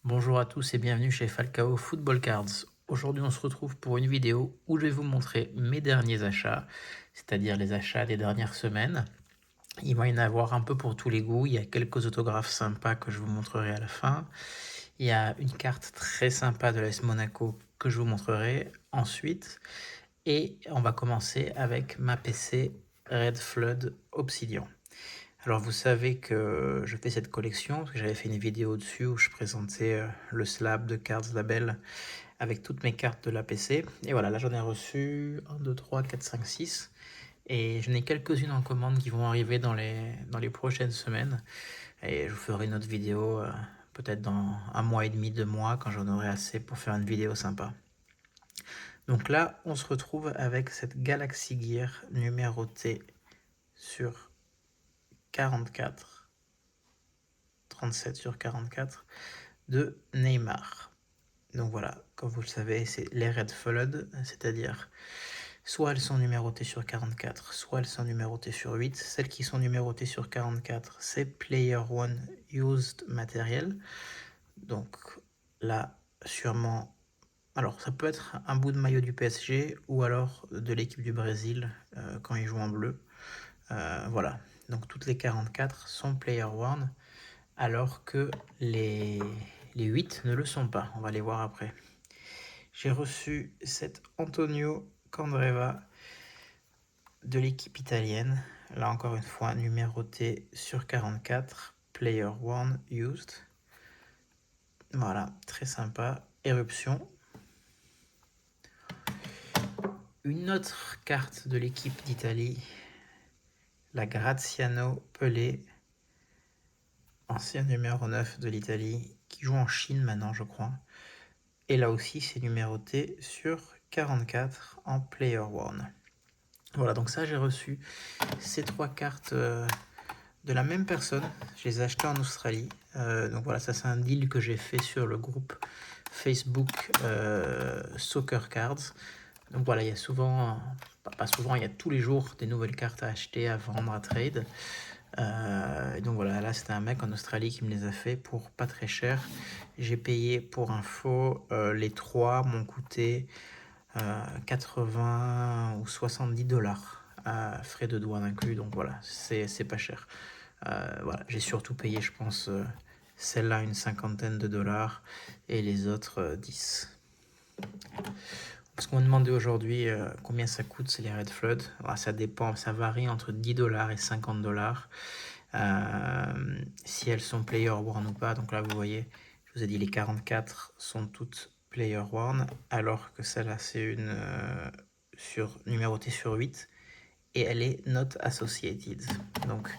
Bonjour à tous et bienvenue chez Falcao Football Cards. Aujourd'hui, on se retrouve pour une vidéo où je vais vous montrer mes derniers achats, c'est-à-dire les achats des dernières semaines. Il va y en avoir un peu pour tous les goûts. Il y a quelques autographes sympas que je vous montrerai à la fin. Il y a une carte très sympa de l'AS Monaco que je vous montrerai ensuite. Et on va commencer avec ma PC Red Flood Obsidian. Alors vous savez que je fais cette collection, parce que j'avais fait une vidéo dessus où je présentais le slab de Cards Label avec toutes mes cartes de l'APC. Et voilà, là j'en ai reçu 1, 2, 3, 4, 5, 6. Et j'en ai quelques-unes en commande qui vont arriver dans les prochaines semaines. Et je vous ferai une autre vidéo peut-être dans un mois et demi, 2 mois, quand j'en aurai assez pour faire une vidéo sympa. Donc là, on se retrouve avec cette Galaxy Gear numérotée sur 44. 37 sur 44 de Neymar. Donc voilà, comme vous le savez, c'est les Red Flood, c'est-à-dire soit elles sont numérotées sur 44, soit elles sont numérotées sur 8. Celles qui sont numérotées sur 44, c'est Player One Used Material. Donc là, sûrement... Alors, ça peut être un bout de maillot du PSG ou alors de l'équipe du Brésil quand ils jouent en bleu. Voilà, donc toutes les 44 sont Player One, alors que les 8 ne le sont pas. On va les voir après. J'ai reçu cet Antonio Candreva de l'équipe italienne. Là encore une fois, numéroté sur 44, Player One Used. Voilà, très sympa. Éruption. Une autre carte de l'équipe d'Italie, la Graziano Pelé, ancien numéro 9 de l'Italie, qui joue en Chine maintenant, je crois. Et là aussi, c'est numéroté sur 44 en Player One. Voilà, donc ça, j'ai reçu ces 3 cartes de la même personne. Je les ai achetées en Australie. Donc voilà, ça, c'est un deal que j'ai fait sur le groupe Facebook Soccer Cards. Donc voilà, il y a souvent, pas souvent, il y a tous les jours des nouvelles cartes à acheter, à vendre, à trade. Donc voilà, là c'était un mec en Australie qui me les a fait pour pas très cher. J'ai payé pour info, les 3 m'ont coûté 80 ou 70 $, frais de douane inclus, donc voilà, c'est pas cher. Voilà, j'ai surtout payé, je pense, celle-là une cinquantaine de dollars et les autres 10. Parce qu'on m'a demandé aujourd'hui combien ça coûte, c'est les Red Flood. Alors, ça dépend, ça varie entre 10 $ et 50 $. Si elles sont Player One ou pas, donc là vous voyez, je vous ai dit les 44 sont toutes Player One, alors que celle-là c'est une numérotée sur 8 et elle est Not Associated. Donc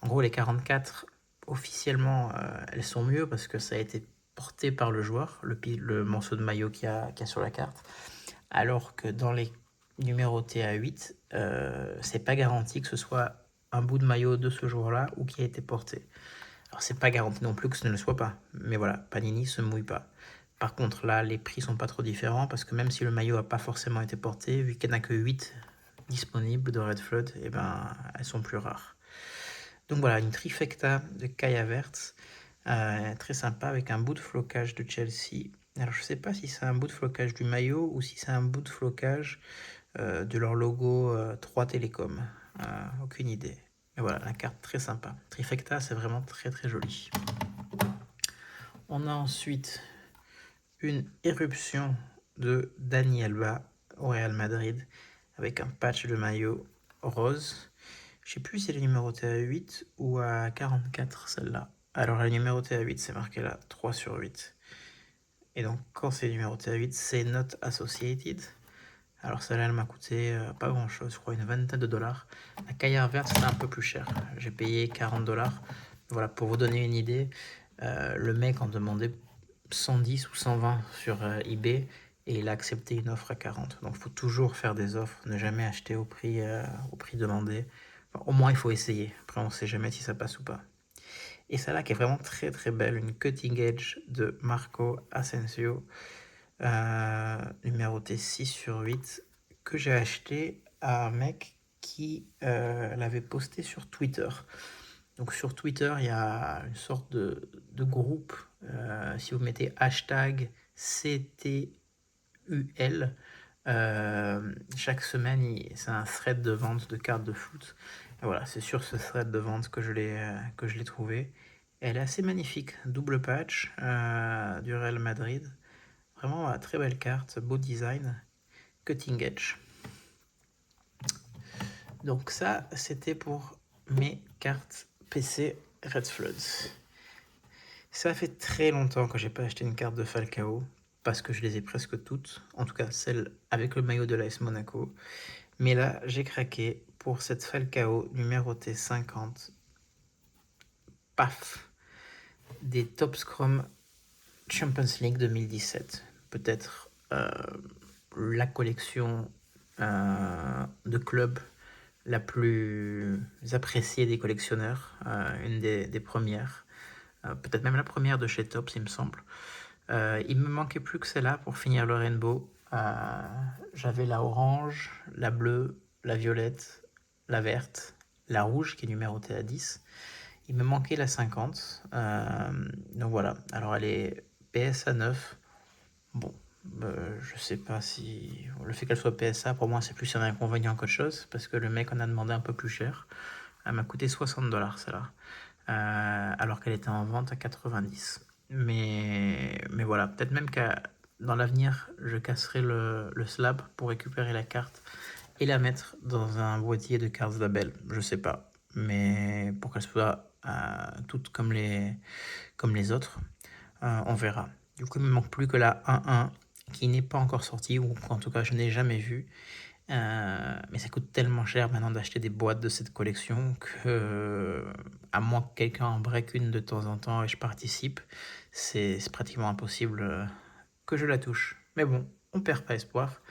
en gros les 44 officiellement elles sont mieux parce que ça a été porté par le joueur, le morceau de maillot qu'il y a sur la carte, alors que dans les numérotés à 8, c'est pas garanti que ce soit un bout de maillot de ce joueur-là ou qui a été porté. Alors c'est pas garanti non plus que ce ne le soit pas, mais voilà, Panini se mouille pas. Par contre là, les prix sont pas trop différents parce que même si le maillot a pas forcément été porté, vu qu'il n'y en a que 8 disponibles de Red Flood, et ben elles sont plus rares. Donc voilà, une trifecta de Kai Havertz, très sympa avec un bout de flocage de Chelsea. Alors je sais pas si c'est un bout de flocage du maillot ou si c'est un bout de flocage de leur logo 3 Télécom. Aucune idée. Mais voilà, la carte très sympa. Trifecta, c'est vraiment très très joli. On a ensuite une éruption de Dani Alba au Real Madrid avec un patch de maillot rose. Je sais plus si elle est numérotée à 8 ou à 44 celle-là. Alors elle est numérotée à 8, c'est marqué là, 3 sur 8. Et donc quand c'est numéroté à 8, c'est Not Associated. Alors celle-là, elle m'a coûté pas grand-chose, je crois une vingtaine de dollars. La caillère verte, c'était un peu plus cher. J'ai payé 40 $. Voilà, pour vous donner une idée, le mec en demandait 110 ou 120 sur eBay et il a accepté une offre à 40. Donc il faut toujours faire des offres, ne jamais acheter au prix demandé. Enfin, au moins, il faut essayer. Après, on ne sait jamais si ça passe ou pas. Et celle-là qui est vraiment très très belle, une cutting edge de Marco Asensio, numéroté 6 sur 8, que j'ai acheté à un mec qui l'avait posté sur Twitter. Donc sur Twitter, il y a une sorte de groupe. Si vous mettez hashtag CTUL, chaque semaine, c'est un thread de vente de cartes de foot. Et voilà, c'est sur ce thread de vente que je l'ai trouvé. Elle est assez magnifique, double patch du Real Madrid. Vraiment, très belle carte, beau design, cutting edge. Donc ça, c'était pour mes cartes PC Red Floods. Ça fait très longtemps que j'ai pas acheté une carte de Falcao, parce que je les ai presque toutes, en tout cas celle avec le maillot de l'AS Monaco. Mais là, j'ai craqué pour cette Falcao numérotée 50. Paf! Des Top Scrum Champions League 2017. Peut-être la collection de clubs la plus appréciée des collectionneurs, une des premières. Peut-être même la première de chez Topps, il me semble. Il me manquait plus que celle-là pour finir le rainbow. J'avais la orange, la bleue, la violette, la verte, la rouge qui est numérotée à 10. Il me manquait la 50. Donc voilà. Alors elle est PSA 9. Bon, je sais pas si... Le fait qu'elle soit PSA, pour moi, c'est plus un inconvénient qu'autre chose, parce que le mec en a demandé un peu plus cher. Elle m'a coûté 60$ celle-là. Alors qu'elle était en vente à 90. Mais voilà, peut-être même qu'à dans l'avenir, je casserai le slab pour récupérer la carte et la mettre dans un boîtier de cartes label. Je sais pas, mais pour qu'elle soit toute comme les autres, on verra. Du coup, il me manque plus que la 1-1 qui n'est pas encore sortie, ou en tout cas je n'ai jamais vu. Mais ça coûte tellement cher maintenant d'acheter des boîtes de cette collection que, à moins que quelqu'un en break une de temps en temps et je participe, c'est pratiquement impossible que je la touche. Mais bon, on perd pas espoir.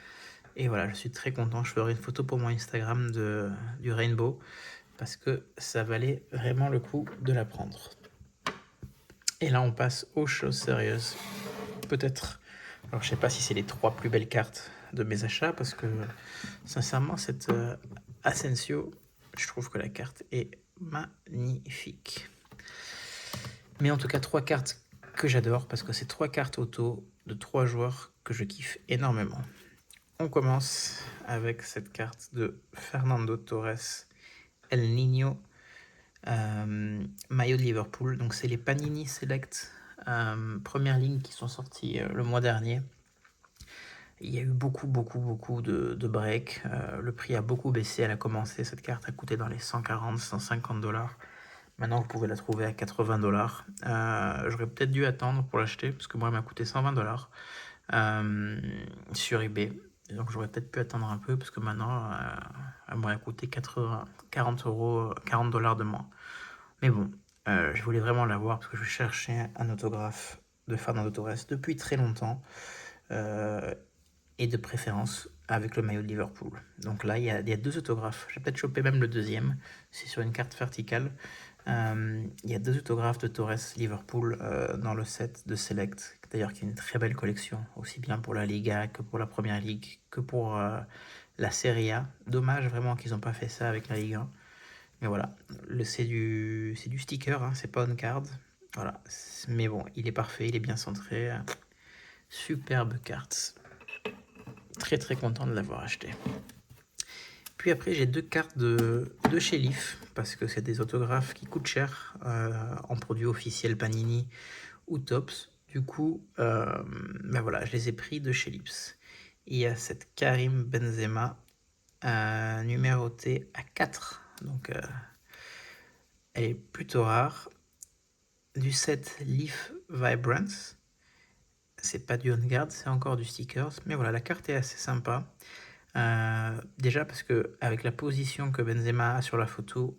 Et voilà, je suis très content. Je ferai une photo pour mon Instagram du Rainbow parce que ça valait vraiment le coup de la prendre. Et là, on passe aux choses sérieuses. Peut-être. Alors, je sais pas si c'est les 3 plus belles cartes de mes achats parce que, sincèrement, cette Asensio, je trouve que la carte est magnifique. Mais en tout cas, 3 cartes que j'adore parce que c'est 3 cartes auto de 3 joueurs que je kiffe énormément. On commence avec cette carte de Fernando Torres, El Niño, maillot de Liverpool. Donc c'est les Panini Select première ligne qui sont sortis le mois dernier. Il y a eu beaucoup de breaks. Le prix a beaucoup baissé. Elle a commencé, cette carte a coûté dans les 140-150$. Maintenant, vous pouvez la trouver à 80$. J'aurais peut-être dû attendre pour l'acheter parce que moi, elle m'a coûté 120$ sur eBay. Et donc, j'aurais peut-être pu attendre un peu parce que maintenant, elle m'aurait coûté 40$ de moins. Mais bon, je voulais vraiment l'avoir parce que je cherchais un autographe de Fernando Torres depuis très longtemps. Et de préférence avec le maillot de Liverpool. Donc là, il y a 2 autographes. J'ai peut-être chopé même le deuxième. C'est sur une carte verticale. Il y a 2 autographes de Torres Liverpool dans le set de Select. D'ailleurs, qui est une très belle collection, aussi bien pour la Liga que pour la Première Ligue, que pour la Serie A. Dommage vraiment qu'ils n'ont pas fait ça avec la Ligue 1. Mais voilà, c'est du sticker, hein, c'est pas on card. Voilà, mais bon, il est parfait, il est bien centré. Superbe carte. Très très content de l'avoir acheté. Puis après, j'ai 2 cartes de chez Leaf, parce que c'est des autographes qui coûtent cher en produits officiels Panini ou Topps. Du coup, ben voilà, je les ai pris de chez Leaf. Il y a cette Karim Benzema numérotée à 4. Donc, elle est plutôt rare. Du set Leaf Vibrance. C'est pas du on-guard, c'est encore du stickers. Mais voilà, la carte est assez sympa. Déjà parce que avec la position que Benzema a sur la photo,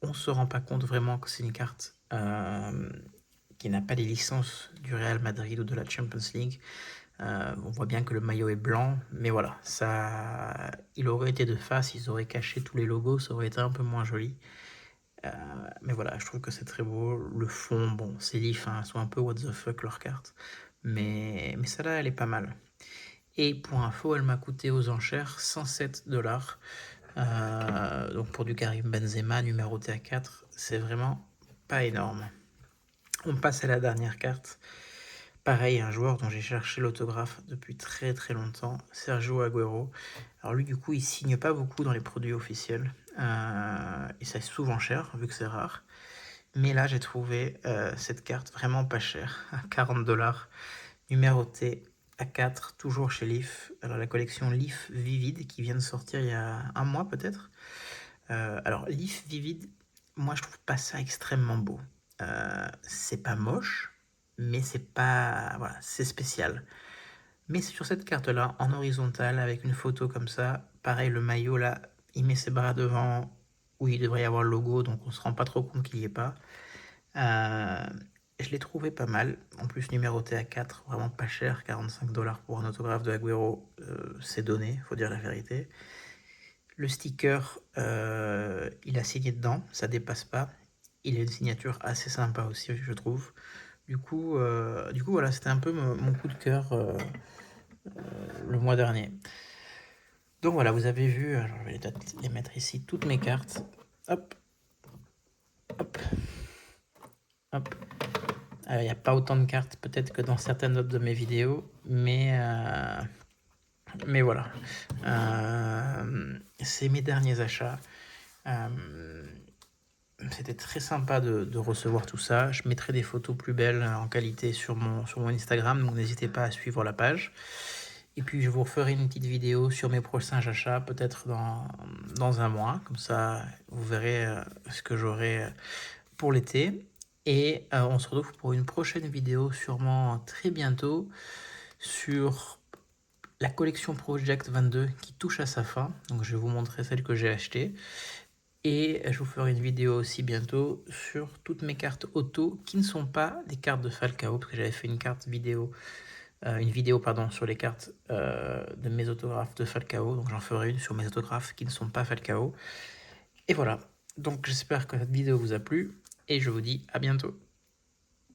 on se rend pas compte vraiment que c'est une carte qui n'a pas les licences du Real Madrid ou de la Champions League. On voit bien que le maillot est blanc, mais voilà, ça, il aurait été de face, ils auraient caché tous les logos, ça aurait été un peu moins joli. Mais voilà, je trouve que c'est très beau. Le fond, bon, c'est Leaf, hein, sont un peu what the fuck leur carte, mais celle-là, elle est pas mal. Et pour info, elle m'a coûté aux enchères 107$. Donc pour du Karim Benzema numéroté à 4, c'est vraiment pas énorme. On passe à la dernière carte. Pareil, un joueur dont j'ai cherché l'autographe depuis très très longtemps, Sergio Agüero. Alors lui, du coup, il signe pas beaucoup dans les produits officiels. Et ça est souvent cher, vu que c'est rare. Mais là, j'ai trouvé cette carte vraiment pas chère, à 40 $, numérotée A4, toujours chez Leaf. Alors la collection Leaf Vivid, qui vient de sortir il y a un mois peut-être. Alors Leaf Vivid, moi je trouve pas ça extrêmement beau. C'est pas moche, mais c'est pas... Voilà, c'est spécial. Mais sur cette carte-là, en horizontal, avec une photo comme ça, pareil, le maillot là, il met ses bras devant où il devrait y avoir le logo, donc on se rend pas trop compte qu'il y est pas. Euh, je l'ai trouvé pas mal. En plus, numéroté à 4, vraiment pas cher, 45 $ pour un autographe de Agüero, c'est donné, faut dire la vérité. Le sticker, il a signé dedans, ça dépasse pas. Il a une signature assez sympa aussi, je trouve. Du coup voilà, c'était un peu mon coup de cœur le mois dernier. Donc voilà, vous avez vu, alors je vais les mettre ici, toutes mes cartes. Hop, hop, hop. Il n'y a pas autant de cartes peut-être que dans certaines autres de mes vidéos, mais voilà. C'est mes derniers achats. C'était très sympa de recevoir tout ça. Je mettrai des photos plus belles en qualité sur mon Instagram, donc n'hésitez pas à suivre la page. Et puis je vous referai une petite vidéo sur mes prochains achats, peut-être dans un mois. Comme ça, vous verrez ce que j'aurai pour l'été. Et on se retrouve pour une prochaine vidéo, sûrement très bientôt, sur la collection Project 22 qui touche à sa fin. Donc je vais vous montrer celle que j'ai achetée. Et je vous ferai une vidéo aussi bientôt sur toutes mes cartes auto qui ne sont pas des cartes de Falcao, parce que j'avais fait une vidéo pardon, sur les cartes de mes autographes de Falcao. Donc j'en ferai une sur mes autographes qui ne sont pas Falcao. Et voilà. Donc j'espère que cette vidéo vous a plu et je vous dis à bientôt.